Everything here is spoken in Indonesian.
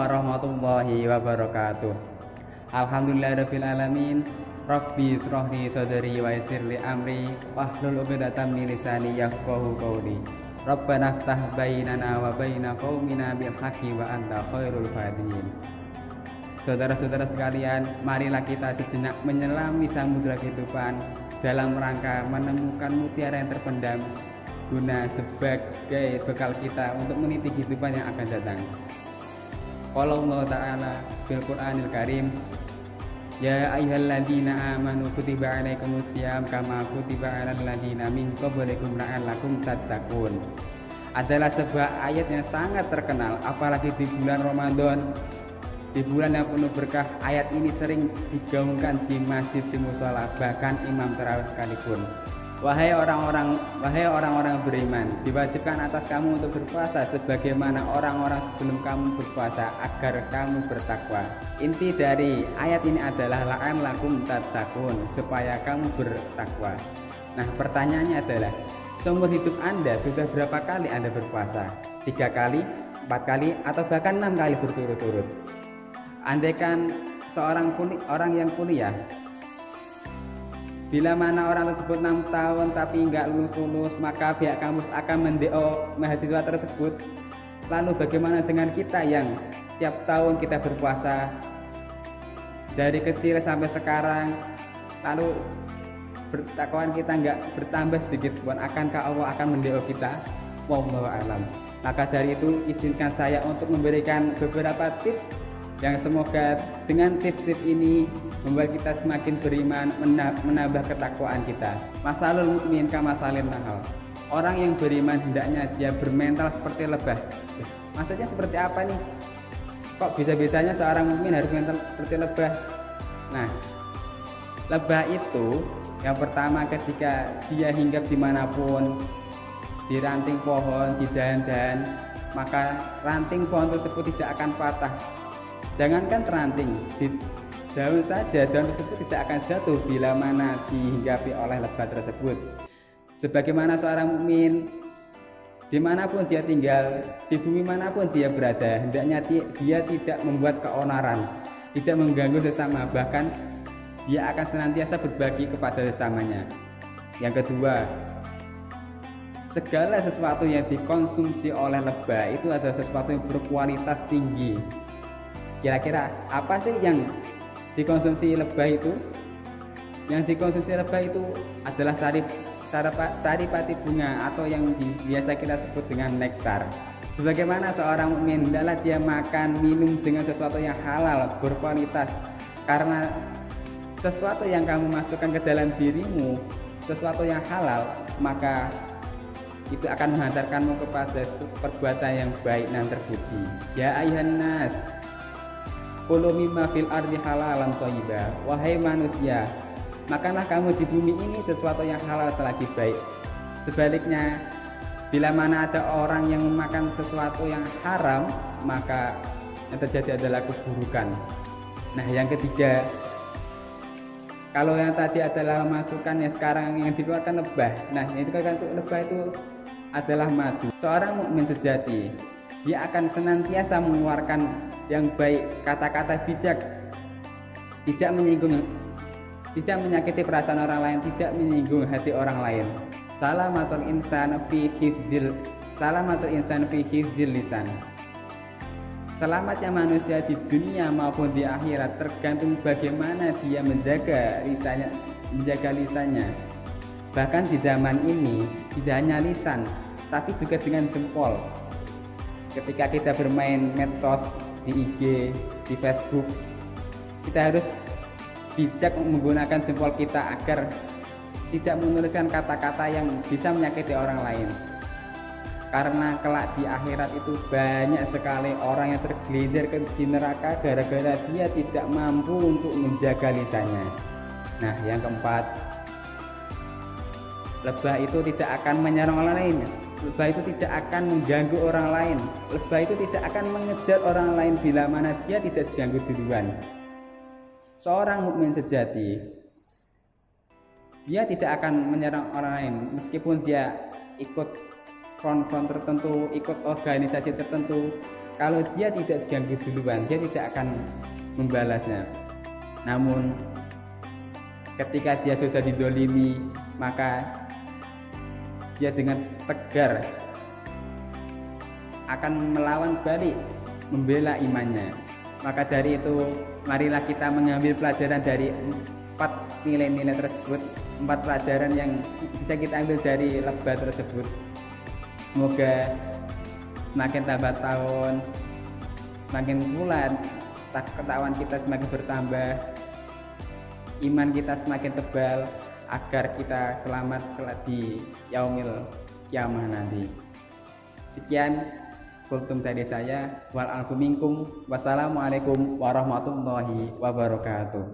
warahmatullahi wabarakatuh. Alhamdulillahirabbil alamin. Rabbi shrahli sadri wa yassirli amri wahlul 'uqdatam min lisani yafqahu qawli. Rabbana iftah bainana wa baina qaumina bil haqqi wa anta khairul fatihin. Saudara-saudara sekalian, marilah kita sejenak menyelami samudra kehidupan dalam rangka menemukan mutiara yang terpendam guna sebagai bekal kita untuk meniti kehidupan yang akan datang. Qala Allah Ta'ala fil Qur'anil Karim, ya ayyuhalladzina amanu kutiba alaikumusiyam kama kutiba alal ladzina min qablikum la'allakum tattaqun. Adalah sebuah ayat yang sangat terkenal, apalagi di bulan Ramadan, di bulan yang penuh berkah. Ayat ini sering digaungkan di masjid, di mushola, bahkan imam tarawih sekalipun. Wahai orang-orang beriman, diwajibkan atas kamu untuk berpuasa sebagaimana orang-orang sebelum kamu berpuasa agar kamu bertakwa. Inti dari ayat ini adalah la'allakum tattaqun, supaya kamu bertakwa. Nah, pertanyaannya adalah, seumur hidup Anda sudah berapa kali Anda berpuasa? 3 kali, 4 kali, atau bahkan 6 kali berturut-turut? Andaikan seorang orang yang kuliah, bila mana orang tersebut 6 tahun tapi nggak lulus, maka pihak kampus akan mendeo mahasiswa tersebut. Lalu bagaimana dengan kita yang tiap tahun kita berpuasa dari kecil sampai sekarang, lalu bertakwan kita nggak bertambah sedikit pun? Akankah Allah akan mendeo kita? Wallahu a'lam. Maka dari itu izinkan saya untuk memberikan beberapa tips yang semoga dengan tips-tips ini membuat kita semakin beriman, menambah ketakwaan kita. Masalul mukmin kamasalin nahal. Orang yang beriman hendaknya dia bermental seperti lebah. Maksudnya seperti apa nih? Kok bisa-bisanya seorang mukmin harus mental seperti lebah? Nah, lebah itu yang pertama ketika dia hinggap dimanapun, di ranting pohon, di dahan-dahan, maka ranting pohon tersebut tidak akan patah. Jangankan ranting, di daun saja, daun tersebut tidak akan jatuh bila mana dihinggapi oleh lebah tersebut. Sebagaimana seorang mukmin, dimanapun dia tinggal, di bumi manapun dia berada, hendaknya dia tidak membuat keonaran, tidak mengganggu sesama, bahkan dia akan senantiasa berbagi kepada sesamanya. Yang kedua, segala sesuatu yang dikonsumsi oleh lebah itu adalah sesuatu yang berkualitas tinggi. Kira-kira apa sih yang dikonsumsi lebah itu? Yang dikonsumsi lebah itu adalah saripati bunga atau yang biasa kita sebut dengan nektar. Sebagaimana seorang mukmin hendaklah dia makan, minum dengan sesuatu yang halal, berkualitas. Karena sesuatu yang kamu masukkan ke dalam dirimu, sesuatu yang halal, maka itu akan menghantarkanmu kepada perbuatan yang baik dan terpuji. Ya ayuhan nas, kulu mimma fil ardi halalan thayyiba. Wahai manusia, makanlah kamu di bumi ini sesuatu yang halal selagi baik. Sebaliknya, bila mana ada orang yang memakan sesuatu yang haram, maka yang terjadi adalah keburukan. Nah, yang ketiga, kalau yang tadi adalah masukan, yang sekarang yang dikeluarkan lebah. Nah, yang dikeluarkan lebah itu adalah madu. Seorang mukmin sejati, dia akan senantiasa mengeluarkan yang baik, kata-kata bijak, tidak menyinggung, tidak menyakiti perasaan orang lain, tidak menyinggung hati orang lain. Salamatul insan fi hifzil lisan. Selamatnya manusia di dunia maupun di akhirat tergantung bagaimana dia menjaga lisannya. Bahkan di zaman ini tidak hanya lisan, tapi juga dengan jempol. Ketika kita bermain medsos, di IG, di Facebook, kita harus bijak menggunakan jempol kita agar tidak menuliskan kata-kata yang bisa menyakiti orang lain. Karena kelak di akhirat itu banyak sekali orang yang tergelincir di neraka gara-gara dia tidak mampu untuk menjaga lisannya. Nah, yang keempat, lebah itu tidak akan menyerang orang lain. Lebah itu tidak akan mengganggu orang lain. Lebah itu tidak akan mengejar orang lain bila mana dia tidak diganggu duluan. Seorang mukmin sejati, dia tidak akan menyerang orang lain meskipun dia ikut front tertentu, ikut organisasi tertentu, kalau dia tidak diganggu duluan, dia tidak akan membalasnya. Namun ketika dia sudah didolimi, maka dia dengan tegar akan melawan balik, membela imannya. Maka dari itu, marilah kita mengambil pelajaran dari 4 nilai-nilai tersebut, 4 pelajaran yang bisa kita ambil dari lebah tersebut. Semoga semakin tambah tahun, semakin bulan, ketahuan kita semakin bertambah, iman kita semakin tebal, agar kita selamat kelak di yaumil kiamah nanti. Sekian kultum dari saya, wal alfu minkum, wassalamualaikum warahmatullahi wabarakatuh.